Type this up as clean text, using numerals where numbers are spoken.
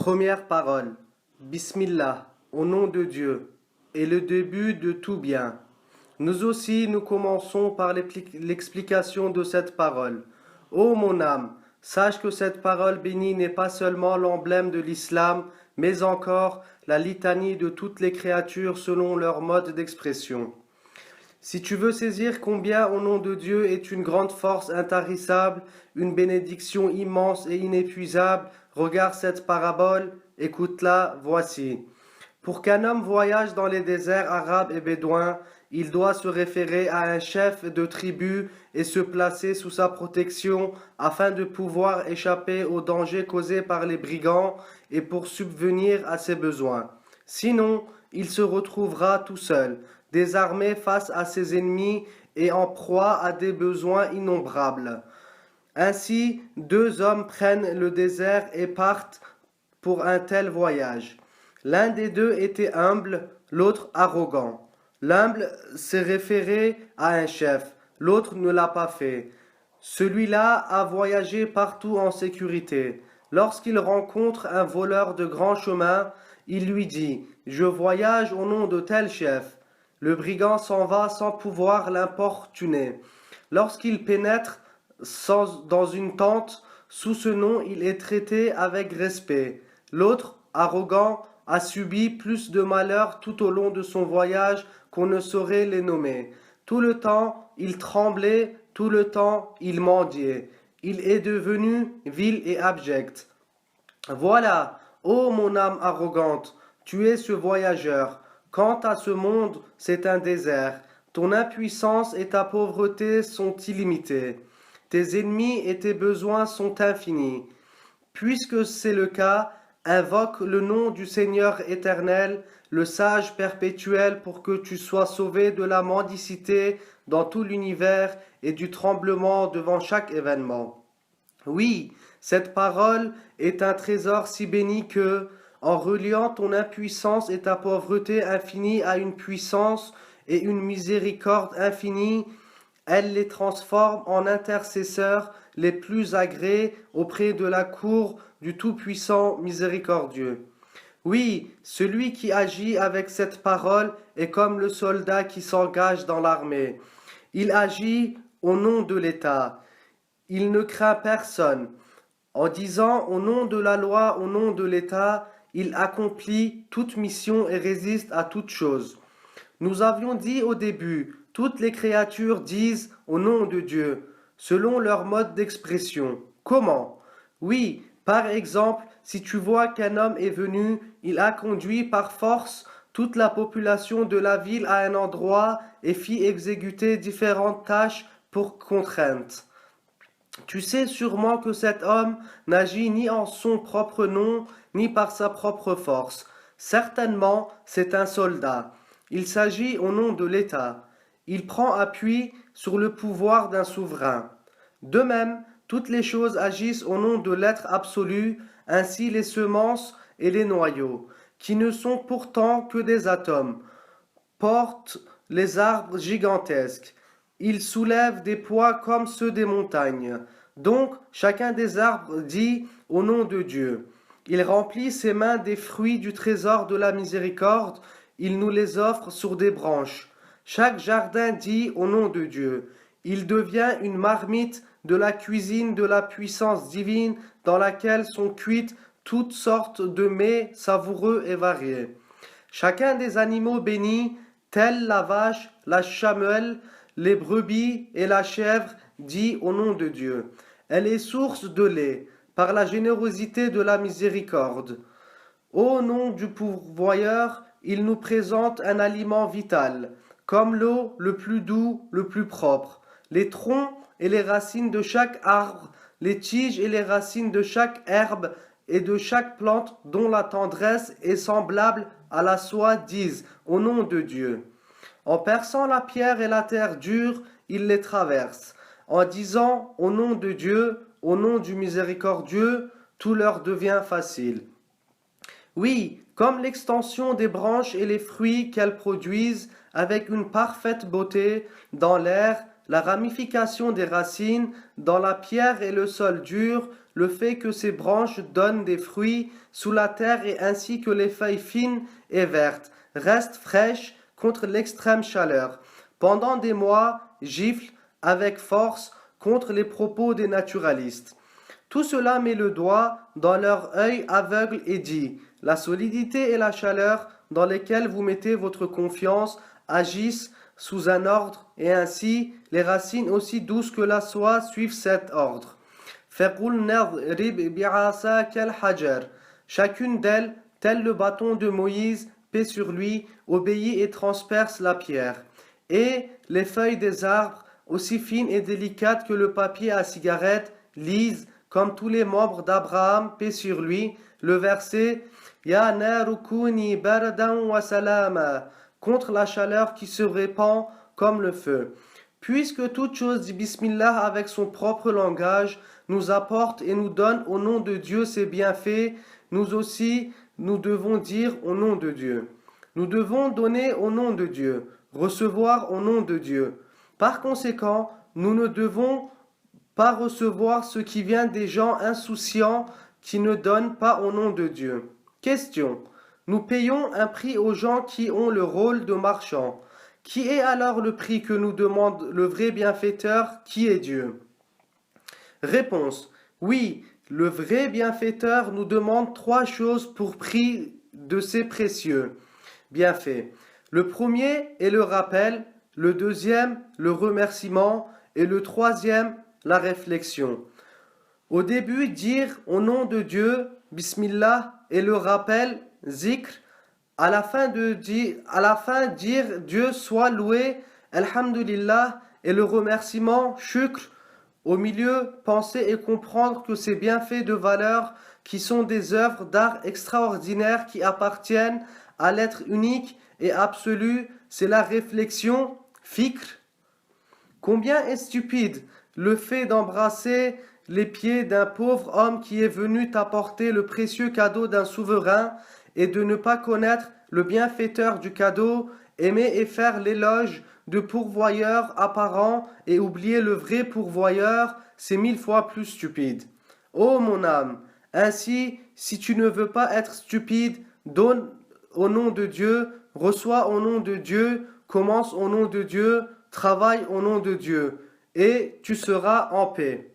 Première parole. Bismillah, au nom de Dieu, est le début de tout bien. Nous aussi, nous commençons par l'explication de cette parole. Ô mon âme, sache que cette parole bénie n'est pas seulement l'emblème de l'islam, mais encore la litanie de toutes les créatures selon leur mode d'expression. Si tu veux saisir combien au nom de Dieu est une grande force intarissable, une bénédiction immense et inépuisable, regarde cette parabole, écoute-la, voici. Pour qu'un homme voyage dans les déserts arabes et bédouins, il doit se référer à un chef de tribu et se placer sous sa protection afin de pouvoir échapper aux dangers causés par les brigands et pour subvenir à ses besoins. Sinon, il se retrouvera tout seul, désarmé face à ses ennemis et en proie à des besoins innombrables. Ainsi, deux hommes prennent le désert et partent pour un tel voyage. L'un des deux était humble, l'autre arrogant. L'humble s'est référé à un chef, l'autre ne l'a pas fait. Celui-là a voyagé partout en sécurité. Lorsqu'il rencontre un voleur de grand chemin, il lui dit « Je voyage au nom de tel chef ». Le brigand s'en va sans pouvoir l'importuner. Lorsqu'il pénètre dans une tente, sous ce nom, il est traité avec respect. L'autre, arrogant, a subi plus de malheurs tout au long de son voyage qu'on ne saurait les nommer. Tout le temps, il tremblait, tout le temps, il mendiait. Il est devenu vil et abject. Voilà, ô mon âme arrogante, tu es ce voyageur. Quant à ce monde, c'est un désert. Ton impuissance et ta pauvreté sont illimitées. Tes ennemis et tes besoins sont infinis. Puisque c'est le cas, invoque le nom du Seigneur éternel, le sage perpétuel, pour que tu sois sauvé de la mendicité dans tout l'univers et du tremblement devant chaque événement. Oui, cette parole est un trésor si béni que, en reliant ton impuissance et ta pauvreté infinie à une puissance et une miséricorde infinie, elle les transforme en intercesseurs les plus agréés auprès de la cour du Tout-Puissant Miséricordieux. Oui, celui qui agit avec cette parole est comme le soldat qui s'engage dans l'armée. Il agit au nom de l'État. Il ne craint personne. En disant au nom de la loi, au nom de l'État, il accomplit toute mission et résiste à toute chose. Nous avions dit au début, toutes les créatures disent au nom de Dieu, selon leur mode d'expression. Comment? Oui, par exemple, si tu vois qu'un homme est venu, il a conduit par force toute la population de la ville à un endroit et fit exécuter différentes tâches pour contrainte. Tu sais sûrement que cet homme n'agit ni en son propre nom, ni par sa propre force. Certainement, c'est un soldat. Il s'agit au nom de l'État. Il prend appui sur le pouvoir d'un souverain. De même, toutes les choses agissent au nom de l'être absolu, ainsi les semences et les noyaux, qui ne sont pourtant que des atomes, portent les arbres gigantesques. Ils soulèvent des poids comme ceux des montagnes. Donc, chacun des arbres dit au nom de Dieu. Il remplit ses mains des fruits du trésor de la miséricorde, il nous les offre sur des branches. Chaque jardin dit au nom de Dieu. Il devient une marmite de la cuisine de la puissance divine dans laquelle sont cuites toutes sortes de mets savoureux et variés. Chacun des animaux bénis, tels la vache, la chamelle, les brebis et la chèvre, dit au nom de Dieu. Elle est source de lait, par la générosité de la miséricorde. Au nom du pourvoyeur, il nous présente un aliment vital, comme l'eau, le plus doux, le plus propre. Les troncs et les racines de chaque arbre, les tiges et les racines de chaque herbe et de chaque plante dont la tendresse est semblable à la soie disent au nom de Dieu. En perçant la pierre et la terre dure, il les traverse. En disant au nom de Dieu, au nom du miséricordieux, tout leur devient facile. Oui, comme l'extension des branches et les fruits qu'elles produisent avec une parfaite beauté dans l'air, la ramification des racines, dans la pierre et le sol dur, le fait que ses branches donnent des fruits sous la terre et ainsi que les feuilles fines et vertes restent fraîches contre l'extrême chaleur. Pendant des mois, gifle avec force contre les propos des naturalistes. Tout cela met le doigt dans leur œil aveugle et dit, la solidité et la chaleur dans lesquelles vous mettez votre confiance agissent sous un ordre, et ainsi les racines aussi douces que la soie suivent cet ordre. Chacune d'elles, tel le bâton de Moïse, paix sur lui, obéit et transperce la pierre. Et les feuilles des arbres, aussi fines et délicates que le papier à cigarette, lisent, comme tous les membres d'Abraham, paix sur lui, le verset Ya naru kuni bardan wa salama, contre la chaleur qui se répand comme le feu. Puisque toute chose dit Bismillah avec son propre langage, nous apporte et nous donne au nom de Dieu ses bienfaits, nous aussi, nous devons dire au nom de Dieu. Nous devons donner au nom de Dieu, recevoir au nom de Dieu. Par conséquent, nous ne devons pas recevoir ce qui vient des gens insouciants qui ne donnent pas au nom de Dieu. Question. Nous payons un prix aux gens qui ont le rôle de marchands. Qui est alors le prix que nous demande le vrai bienfaiteur, qui est Dieu? Réponse. Oui, le vrai bienfaiteur nous demande 3 choses pour prix de ses précieux bienfaits. Le premier est le rappel, le deuxième, le remerciement, et le troisième, la réflexion. Au début, dire au nom de Dieu, Bismillah, et le rappel, zikr. À la fin, dire Dieu soit loué, Alhamdulillah, et le remerciement, shukr. Au milieu, penser et comprendre que ces bienfaits de valeur, qui sont des œuvres d'art extraordinaires qui appartiennent à l'être unique et absolu, c'est la réflexion, fikr. Combien est stupide le fait d'embrasser les pieds d'un pauvre homme qui est venu t'apporter le précieux cadeau d'un souverain et de ne pas connaître le bienfaiteur du cadeau, aimer et faire l'éloge de pourvoyeur apparent et oublier le vrai pourvoyeur, c'est 1000 fois plus stupide. Ô mon âme, ainsi, si tu ne veux pas être stupide, donne au nom de Dieu, reçois au nom de Dieu, commence au nom de Dieu, travaille au nom de Dieu, et tu seras en paix.